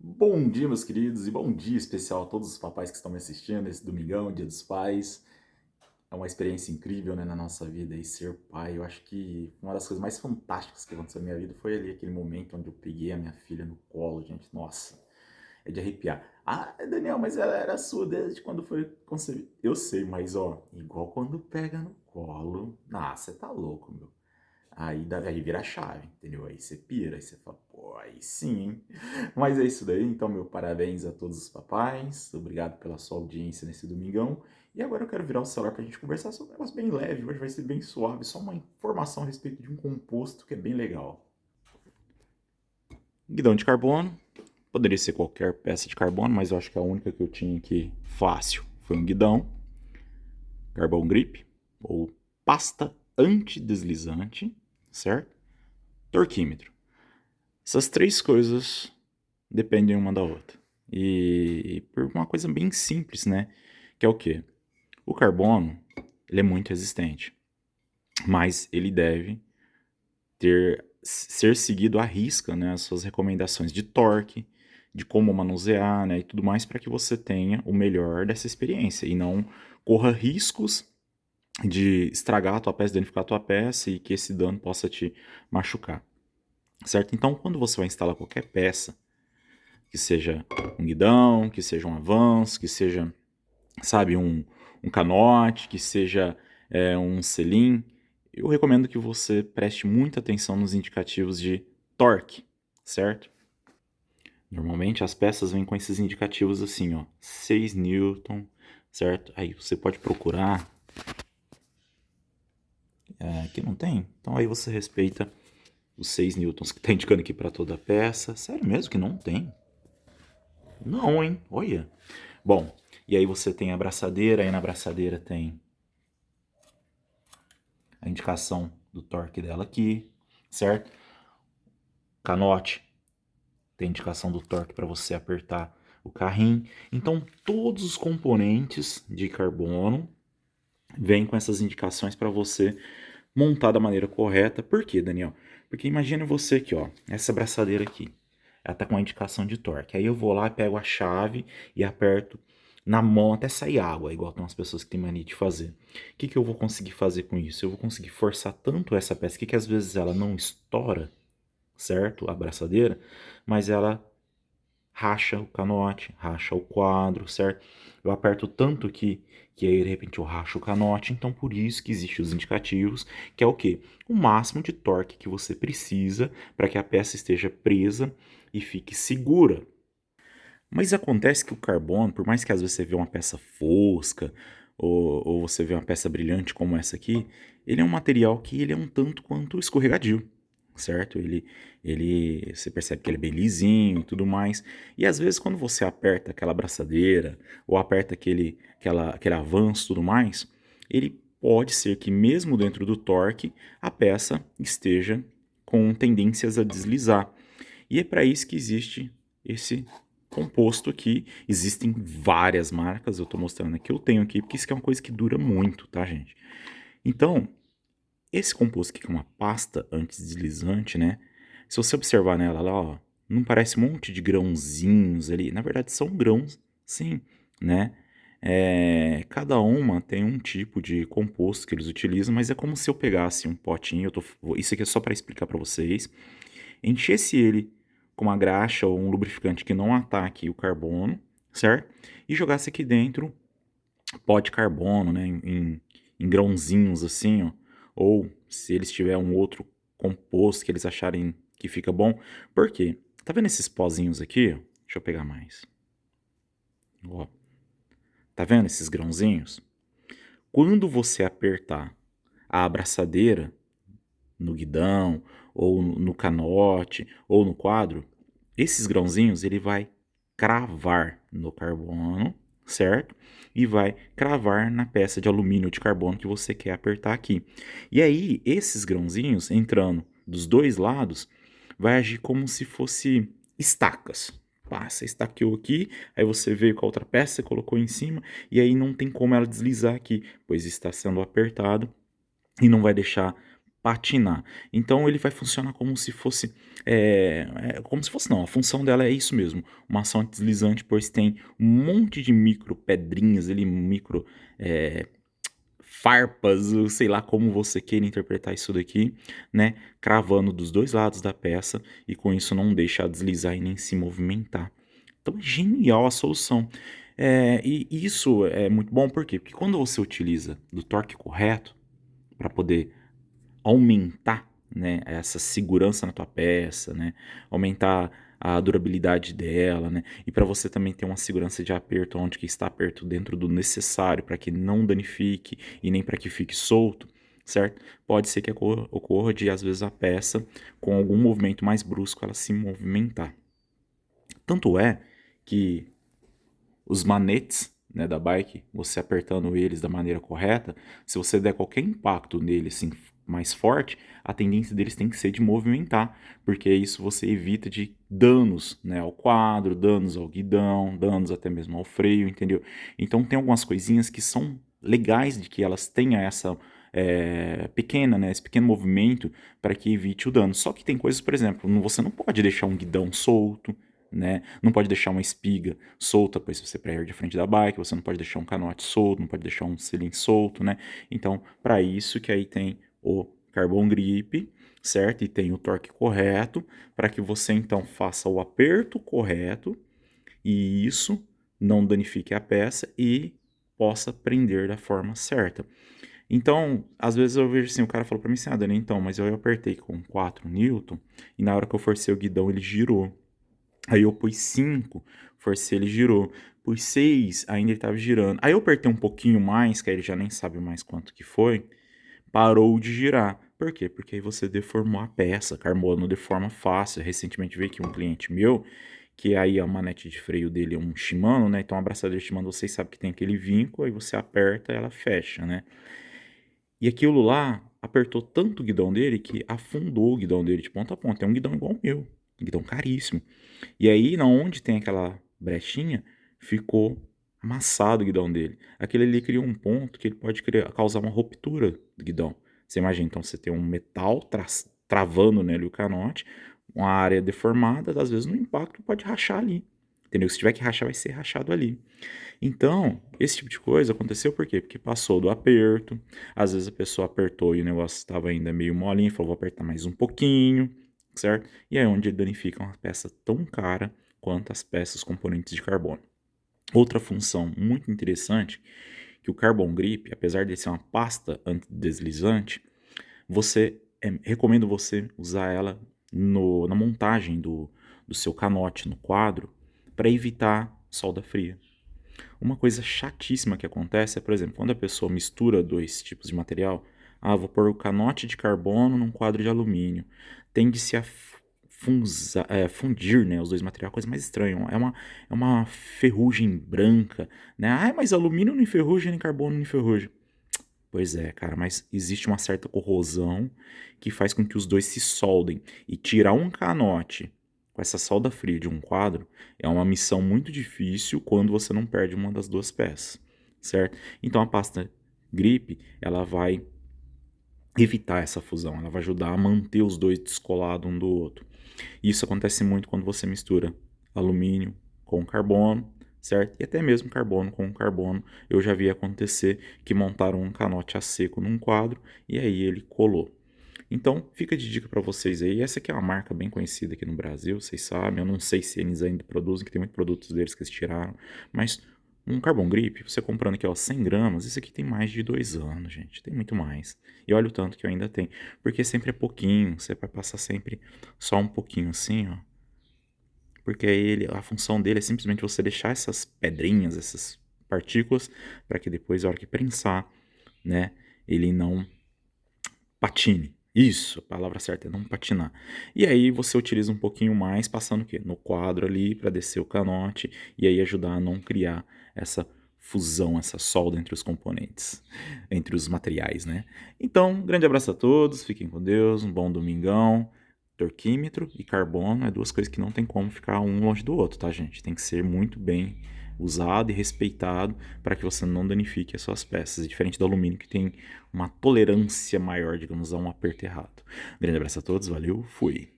Bom dia, meus queridos, e bom dia especial a todos os papais que estão me assistindo esse domingão, Dia dos Pais. É uma experiência incrível, né, na nossa vida e ser pai. Eu acho que uma das coisas mais fantásticas que aconteceu na minha vida foi ali aquele momento onde eu peguei a minha filha no colo, gente. Nossa, é de arrepiar. Ah, Daniel, mas ela era sua desde quando foi concebida. Eu sei, mas ó, igual quando pega no colo. Ah, você tá louco, meu. Aí vira a chave, entendeu? Aí você pira, aí você fala, pô, aí sim, hein? Mas é isso daí, então, meu parabéns a todos os papais, obrigado pela sua audiência nesse domingão. E agora eu quero virar o celular pra gente conversar sobre um negócio bem leve, hoje vai ser bem suave, só uma informação a respeito de um composto que é bem legal. Guidão de carbono, poderia ser qualquer peça de carbono, mas eu acho que a única que eu tinha aqui fácil foi um guidão, carbon grip, ou pasta antideslizante, certo? Torquímetro. Essas três coisas dependem uma da outra. E por uma coisa bem simples, né? Que é o quê? O carbono, ele é muito resistente, mas ele deve ser seguido à risca, né? As suas recomendações de torque, de como manusear, né? E tudo mais para que você tenha o melhor dessa experiência e não corra riscos de estragar a tua peça, danificar a tua peça e que esse dano possa te machucar, certo? Então, quando você vai instalar qualquer peça, que seja um guidão, que seja um avanço, que seja, sabe, um canote, que seja um selim, eu recomendo que você preste muita atenção nos indicativos de torque, certo? Normalmente as peças vêm com esses indicativos assim, ó, 6 newton, certo? Aí você pode procurar, aqui não tem, então aí você respeita os 6 newtons que está indicando aqui para toda a peça. Sério mesmo que não tem? Não, hein? Olha. Bom, e aí você tem a abraçadeira, aí na abraçadeira tem a indicação do torque dela aqui, certo? Canote, tem indicação do torque para você apertar o carrinho. Então, todos os componentes de carbono vêm com essas indicações para você montar da maneira correta. Por quê, Daniel? Porque imagine você aqui, ó, essa abraçadeira aqui. Ela tá com a indicação de torque. Aí eu vou lá, pego a chave e aperto na mão até sair água, igual tem umas pessoas que têm mania de fazer. O que, que eu vou conseguir fazer com isso? Eu vou conseguir forçar tanto essa peça que às vezes ela não estoura, certo? A abraçadeira, mas ela racha o canote, racha o quadro, certo? Eu aperto tanto que aí de repente eu racho o canote, então por isso que existem os indicativos, que é o quê? O máximo de torque que você precisa para que a peça esteja presa e fique segura. Mas acontece que o carbono, por mais que às vezes você vê uma peça fosca ou você vê uma peça brilhante como essa aqui, ele é um material que ele é um tanto quanto escorregadio, certo? Você percebe que ele é bem lisinho e tudo mais. E às vezes quando você aperta aquela abraçadeira ou aperta aquele avanço e tudo mais, ele pode ser que mesmo dentro do torque a peça esteja com tendências a deslizar. E é para isso que existe esse composto aqui. Existem várias marcas, eu estou mostrando aqui, eu tenho aqui, porque isso aqui é uma coisa que dura muito, tá, gente? Então, esse composto aqui, que é uma pasta antideslizante, né? Se você observar nela lá, ó, não parece um monte de grãozinhos ali. Na verdade, são grãos, sim, né? Cada uma tem um tipo de composto que eles utilizam, mas é como se eu pegasse um potinho, isso aqui é só para explicar para vocês, enchesse ele com uma graxa ou um lubrificante que não ataque o carbono, certo? E jogasse aqui dentro pó de carbono, né, em grãozinhos assim, ó. Ou se eles tiver um outro composto que eles acharem que fica bom. Por quê? Tá vendo esses pozinhos aqui? Deixa eu pegar mais. Ó, tá vendo esses grãozinhos? Quando você apertar a abraçadeira no guidão, ou no canote, ou no quadro, esses grãozinhos ele vai cravar no carbono, certo? E vai cravar na peça de alumínio ou de carbono que você quer apertar aqui. E aí, esses grãozinhos entrando dos dois lados, vai agir como se fosse estacas. Pá, você estaqueou aqui, aí você veio com a outra peça, colocou em cima, e aí não tem como ela deslizar aqui, pois está sendo apertado e não vai deixar patinar. Então ele vai funcionar como se fosse, como se fosse não, a função dela é isso mesmo, uma ação antideslizante, pois tem um monte de micro pedrinhas ali, micro eh, farpas, ou sei lá como você queira interpretar isso daqui, né, cravando dos dois lados da peça e com isso não deixa deslizar e nem se movimentar. Então é genial a solução. E isso é muito bom, por quê? Porque quando você utiliza do torque correto para poder aumentar, né, essa segurança na tua peça, né, aumentar a durabilidade dela, né, e para você também ter uma segurança de aperto onde que está aperto dentro do necessário para que não danifique e nem para que fique solto, certo? Pode ser que ocorra de às vezes a peça com algum movimento mais brusco ela se movimentar. Tanto é que os manetes, né, da bike, você apertando eles da maneira correta, se você der qualquer impacto nele assim mais forte, a tendência deles tem que ser de movimentar, porque isso você evita de danos, né, ao quadro, danos ao guidão, danos até mesmo ao freio, entendeu? Então tem algumas coisinhas que são legais de que elas tenham essa pequena, né, esse pequeno movimento para que evite o dano. Só que tem coisas, por exemplo, você não pode deixar um guidão solto, né? Não pode deixar uma espiga solta, pois você perde a frente da bike, você não pode deixar um canote solto, não pode deixar um selim solto, né? Então, para isso que aí tem o Carbon Grip, certo? E tem o torque correto, para que você então faça o aperto correto e isso não danifique a peça e possa prender da forma certa. Então, às vezes eu vejo assim, o cara falou para mim assim, Dani, então, mas eu apertei com 4 newton e na hora que eu forcei o guidão ele girou. Aí eu pus 5, forcei, ele girou. Pus 6, ainda ele estava girando. Aí eu apertei um pouquinho mais, que aí ele já nem sabe mais quanto que foi, parou de girar. Por quê? Porque aí você deformou a peça, carbono deforma fácil. Recentemente veio aqui um cliente meu, que aí a manete de freio dele é um Shimano, né? Então a abraçadeira Shimano, vocês sabem que tem aquele vinco, aí você aperta ela fecha, né? E aquilo lá apertou tanto o guidão dele que afundou o guidão dele de ponta a ponta. É um guidão igual ao meu, um guidão caríssimo. E aí, na onde tem aquela brechinha, ficou amassado o guidão dele. Aquele ali cria um ponto que ele pode causar uma ruptura do guidão. Você imagina, então, você tem um metal travando nele o canote, uma área deformada, às vezes no impacto pode rachar ali. Entendeu? Se tiver que rachar, vai ser rachado ali. Então, esse tipo de coisa aconteceu por quê? Porque passou do aperto, às vezes a pessoa apertou e o negócio estava ainda meio molinho, falou, vou apertar mais um pouquinho, certo? E é onde danifica uma peça tão cara quanto as peças componentes de carbono. Outra função muito interessante, que o Carbon Grip, apesar de ser uma pasta antideslizante, recomendo você usar ela na montagem do seu canote no quadro para evitar solda fria. Uma coisa chatíssima que acontece é, por exemplo, quando a pessoa mistura dois tipos de material, vou pôr o canote de carbono num quadro de alumínio, tende-se a fundir, né, os dois materiais, coisa mais estranha, é uma ferrugem branca, né? Mas alumínio não enferruja, nem carbono não enferruja. Pois é, cara, mas existe uma certa corrosão que faz com que os dois se soldem. E tirar um canote com essa solda fria de um quadro é uma missão muito difícil quando você não perde uma das duas peças, certo? Então a pasta Grip, ela vai evitar essa fusão, ela vai ajudar a manter os dois descolados um do outro. E isso acontece muito quando você mistura alumínio com carbono, certo? E até mesmo carbono com carbono. Eu já vi acontecer que montaram um canote a seco num quadro e aí ele colou. Então, fica de dica para vocês aí. Essa aqui é uma marca bem conhecida aqui no Brasil, vocês sabem. Eu não sei se eles ainda produzem, que tem muitos produtos deles que eles tiraram. Mas um Carbon Grip, você comprando aqui, ó, 100 gramas, isso aqui tem mais de 2 anos, gente. Tem muito mais. E olha o tanto que eu ainda tenho. Porque sempre é pouquinho, você vai passar sempre só um pouquinho assim, ó. Porque a função dele é simplesmente você deixar essas pedrinhas, essas partículas, para que depois, na hora que prensar, né, ele não patine. Isso, a palavra certa é não patinar. E aí você utiliza um pouquinho mais, passando o quê? No quadro ali, para descer o canote, e aí ajudar a não criar essa fusão, essa solda entre os componentes, entre os materiais, né? Então, um grande abraço a todos, fiquem com Deus, um bom domingão. Torquímetro e carbono é duas coisas que não tem como ficar um longe do outro, tá, gente? Tem que ser muito bem usado e respeitado para que você não danifique as suas peças, diferente do alumínio que tem uma tolerância maior, digamos, a um aperto errado. Grande abraço a todos, valeu, fui!